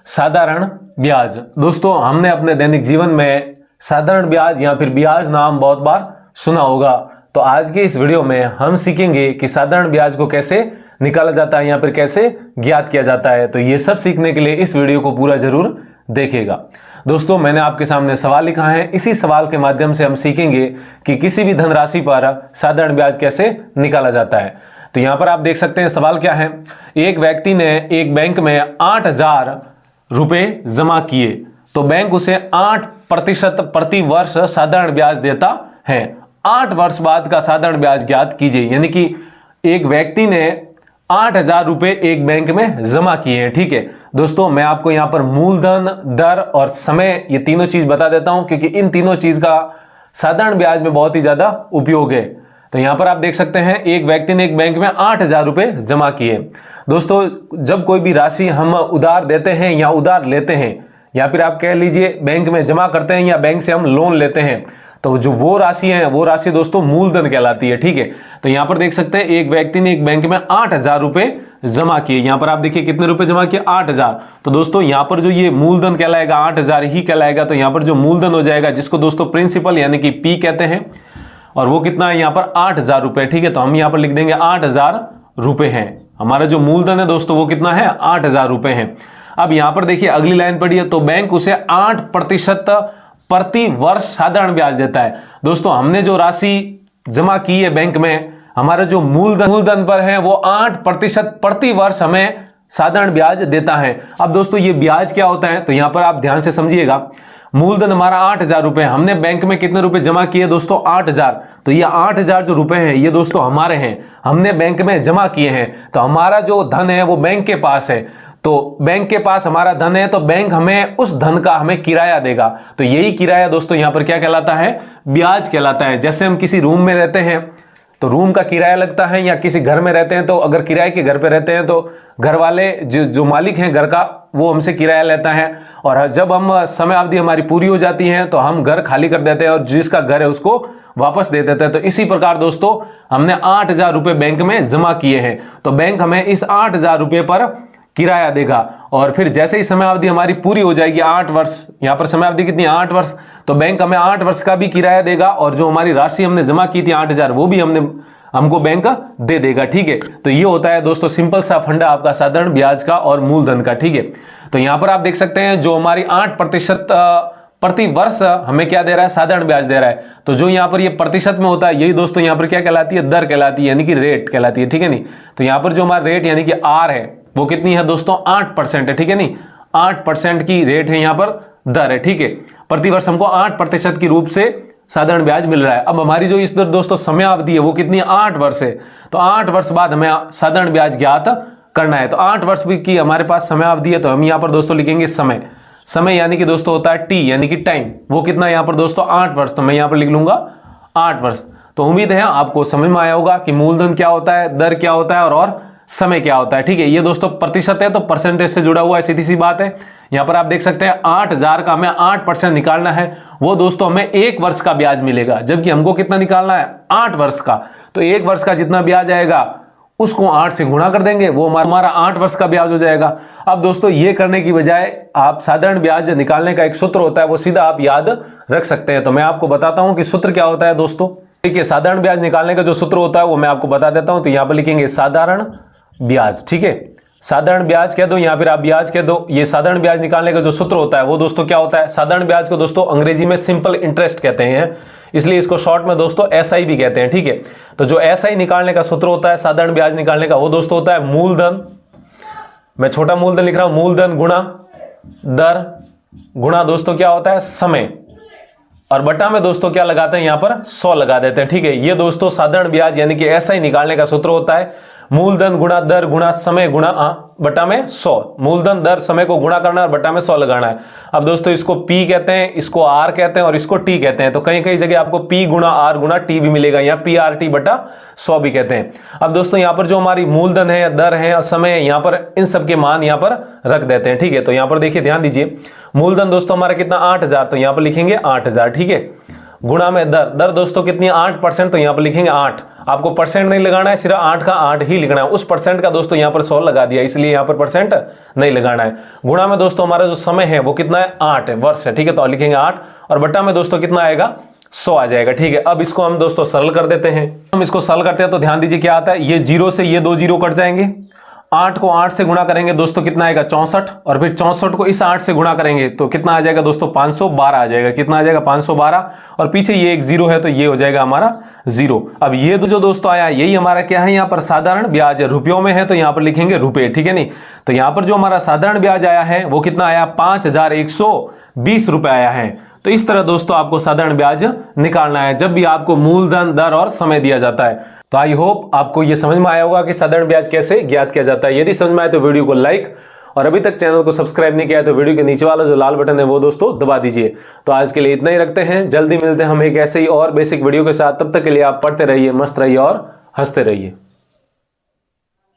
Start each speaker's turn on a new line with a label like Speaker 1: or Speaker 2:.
Speaker 1: साधारण ब्याज। दोस्तों हमने अपने दैनिक जीवन में साधारण ब्याज या फिर ब्याज नाम बहुत बार सुना होगा। तो आज के इस वीडियो में हम सीखेंगे कि साधारण ब्याज को कैसे निकाला जाता है या फिर कैसे ज्ञात किया जाता है। तो ये सब सीखने के लिए इस वीडियो को पूरा जरूर देखिएगा। दोस्तों मैंने आपके सामने सवाल लिखा है, इसी सवाल के माध्यम से हम सीखेंगे कि किसी भी धनराशि पर साधारण ब्याज कैसे निकाला जाता है। तो यहाँ पर आप देख सकते हैं सवाल क्या है। एक व्यक्ति ने एक बैंक में 8,000 रुपए जमा किए तो बैंक उसे 8% प्रति वर्ष साधारण ब्याज देता है। 8 वर्ष बाद का साधारण ब्याज ज्ञात कीजिए। यानी कि एक व्यक्ति ने 8,000 रुपए एक बैंक में जमा किए हैं। ठीक है दोस्तों, मैं आपको यहां पर मूलधन, दर और समय ये तीनों चीज बता देता हूं, क्योंकि इन तीनों चीज का साधारण ब्याज में बहुत ही ज्यादा उपयोग है। तो यहां पर आप देख सकते हैं एक व्यक्ति ने एक बैंक में 8,000 रुपए जमा किए। दोस्तों जब कोई भी राशि हम उधार देते हैं या उधार लेते हैं या फिर आप कह लीजिए बैंक में जमा करते हैं या बैंक से हम लोन लेते हैं, तो जो वो राशि है वो राशि दोस्तों मूलधन कहलाती है। ठीक है, तो यहां पर देख सकते हैं एक व्यक्ति ने एक बैंक में 8,000 रुपए जमा किए। यहां पर आप देखिए कितने रुपए जमा किए, 8,000। तो दोस्तों यहां पर जो ये मूलधन कहलाएगा 8,000 ही कहलाएगा। तो यहां पर जो मूलधन हो जाएगा, जिसको दोस्तों प्रिंसिपल यानी कि पी कहते हैं, और वो कितना है यहाँ पर 8,000 रुपए। ठीक है, तो हम यहाँ पर लिख देंगे 8,000 रुपए है हमारा जो मूलधन है दोस्तों, वो कितना है 8,000 रुपए है। अब यहां पर देखिए अगली लाइन पढ़ी है, तो बैंक उसे 8% प्रति वर्ष साधारण ब्याज देता है। दोस्तों हमने जो राशि जमा की है बैंक में, हमारा जो मूलधन पर है वो 8% प्रति वर्ष हमें साधारण ब्याज देता है। अब दोस्तों ये ब्याज क्या होता है, तो यहां पर आप ध्यान से समझिएगा। मूलधन हमारा 8,000 रुपए, हमने बैंक में कितने रुपए जमा किए दोस्तों 8,000। तो ये 8,000 जो रुपए हैं ये दोस्तों हमारे हैं, हमने बैंक में जमा किए हैं। तो हमारा जो धन है वो बैंक के पास है। तो बैंक के पास हमारा धन है तो बैंक हमें उस धन का हमें किराया देगा। तो यही किराया दोस्तों यहाँ पर क्या कहलाता है, ब्याज कहलाता है। जैसे हम किसी रूम में रहते हैं तो रूम का किराया लगता है, या किसी घर में रहते हैं तो अगर किराए के घर पे रहते हैं तो घर वाले जो मालिक हैं घर का वो हमसे किराया लेता है, और जब हम समय अवधि हमारी पूरी हो जाती है तो हम घर खाली कर देते हैं और जिसका घर है उसको वापस दे देते हैं। तो इसी प्रकार दोस्तों हमने 8,000 रुपए बैंक में जमा किए हैं, तो बैंक हमें इस 8,000 रुपए पर किराया देगा। और फिर जैसे ही समय अवधि हमारी पूरी हो जाएगी 8 वर्ष, यहाँ पर समय अवधि कितनी 8 वर्ष, तो बैंक हमें 8 वर्ष का भी किराया देगा, और जो हमारी राशि हमने जमा की थी 8,000 वो भी हमको बैंक दे देगा। ठीक है, तो ये होता है दोस्तों सिंपल सा फंडा आपका साधारण ब्याज का और मूलधन का। ठीक है, तो यहाँ पर आप देख सकते हैं जो हमारी 8% प्रति वर्ष हमें क्या दे रहा है, साधारण ब्याज दे रहा है। तो जो यहाँ पर ये प्रतिशत में होता है यही दोस्तों यहाँ पर क्या कहलाती है, दर कहलाती है, यानी कि रेट कहलाती है। ठीक है नहीं, तो यहाँ पर जो हमारा रेट यानी कि आर है वो कितनी है दोस्तों 8% है। ठीक है नहीं, 8% की रेट है यहाँ पर दर है। ठीक है, प्रति वर्ष हमको 8% की रूप से साधारण ब्याज मिल रहा है। अब हमारी जो इस दोस्तों समय अवधि है वो कितनी है 8 वर्ष है। तो 8 वर्ष बाद हमें साधारण ब्याज ज्ञात करना है। तो 8 वर्ष की हमारे पास समय अवधि है, तो हम यहाँ पर दोस्तों लिखेंगे समय यानी कि दोस्तों होता है टी यानी कि टाइम, वो कितना है यहाँ पर दोस्तों 8 वर्ष। तो मैं यहाँ पर लिख लूंगा 8 वर्ष। तो उम्मीद है आपको समझ में आया होगा कि मूलधन क्या होता है, दर क्या होता है और समय क्या होता है। ठीक है, ये दोस्तों प्रतिशत है तो परसेंटेज से जुड़ा हुआ है, सीधी सी बात है। यहां पर आप देख सकते हैं 8,000 का हमें 8% निकालना है, वो दोस्तों हमें 1 वर्ष का ब्याज मिलेगा। जबकि हमको कितना निकालना है 8 वर्ष का, तो 1 वर्ष का जितना ब्याज आएगा उसको 8 से गुणा कर देंगे, वो हमारा 8 वर्ष का ब्याज हो जाएगा। अब दोस्तों ये करने की बजाय आप साधारण ब्याज निकालने का एक सूत्र होता है, वो सीधा आप याद रख सकते हैं। तो मैं आपको बताता हूं कि सूत्र क्या होता है दोस्तों। देखिए साधारण ब्याज निकालने का जो सूत्र होता है वो मैं आपको बता देता हूं। तो यहां पर लिखेंगे साधारण ब्याज। ठीक है, साधारण ब्याज कह दो या फिर आप ब्याज कह दो। ये साधारण ब्याज निकालने का जो सूत्र होता है वो दोस्तों क्या होता है, साधारण ब्याज को दोस्तों अंग्रेजी में सिंपल इंटरेस्ट कहते हैं, इसलिए इसको शॉर्ट में दोस्तों एसआई भी कहते हैं। ठीक है, तो जो एसआई निकालने का सूत्र होता है साधारण ब्याज निकालने का, वो दोस्तों होता है मूलधन, मैं छोटा मूलधन लिख रहा हूं, मूलधन गुणा दर गुणा दोस्तों क्या होता है समय, और बटा में दोस्तों क्या लगाते हैं यहाँ पर 100 लगा देते हैं। ठीक है, ये दोस्तों साधारण ब्याज यानी कि एसआई निकालने का सूत्र होता है मूलधन गुणा दर गुणा समय गुणा बटा में 100। मूलधन दर समय को गुणा करना है और बटा में 100 लगाना है। अब दोस्तों इसको पी कहते हैं, इसको आर कहते हैं और इसको टी कहते हैं। तो कहीं कहीं जगह आपको पी गुणा आर गुणा टी भी मिलेगा, या पी आर टी बटा 100 भी कहते हैं। अब दोस्तों यहाँ पर जो हमारी मूलधन है, दर है और समय है, यहाँ पर इन सब के मान यहाँ पर रख देते हैं। ठीक है, तो यहाँ पर देखिए ध्यान दीजिए, मूलधन दोस्तों हमारा कितना 8,000, तो यहाँ पर लिखेंगे 8,000। ठीक है, गुणा में दर, दर दोस्तों कितनी है 8%, तो यहाँ पर लिखेंगे 8। आपको परसेंट नहीं लगाना है, सिर्फ 8 का 8 ही लिखना है। उस परसेंट का दोस्तों यहाँ पर 100 लगा दिया, इसलिए यहाँ पर परसेंट नहीं लगाना है। गुणा में दोस्तों हमारा जो समय है वो कितना है 8 है, वर्ष है, ठीक है, तो लिखेंगे 8 और बट्टा में दोस्तों कितना आएगा 100 आ जाएगा, ठीक है। अब इसको हम दोस्तों सरल कर देते हैं। हम इसको सरल करते हैं तो ध्यान दीजिए क्या आता है, ये 0 से ये 2 जीरो कट जाएंगे, 8 को 8 से गुणा करेंगे दोस्तों कितना आएगा 64, और फिर 64 को इस 8 से गुणा करेंगे तो कितना आ जाएगा दोस्तों 512 आ जाएगा। कितना आ जाएगा 512, और पीछे ये एक 0 है तो ये हो जाएगा हमारा 0। अब ये जो दोस्तों आया यही हमारा क्या है, यहाँ पर साधारण ब्याज है, रुपयों में है तो यहाँ पर लिखेंगे रुपए, ठीक है नहीं। तो यहाँ पर जो हमारा साधारण ब्याज आया है वो कितना आया 5120 रुपए आया है। तो इस तरह दोस्तों आपको साधारण ब्याज निकालना है जब भी आपको मूलधन, दर और समय दिया जाता है। तो आई होप आपको यह समझ में आया होगा कि साधारण ब्याज कैसे ज्ञात किया जाता है। यदि समझ में आए तो वीडियो को लाइक, और अभी तक चैनल को सब्सक्राइब नहीं किया है तो वीडियो के नीचे वाला जो लाल बटन है वो दोस्तों दबा दीजिए। तो आज के लिए इतना ही रखते हैं, जल्दी मिलते हैं हम एक ऐसे ही और बेसिक वीडियो के साथ। तब तक के लिए आप पढ़ते रहिए, मस्त रहिए और हंसते रहिए।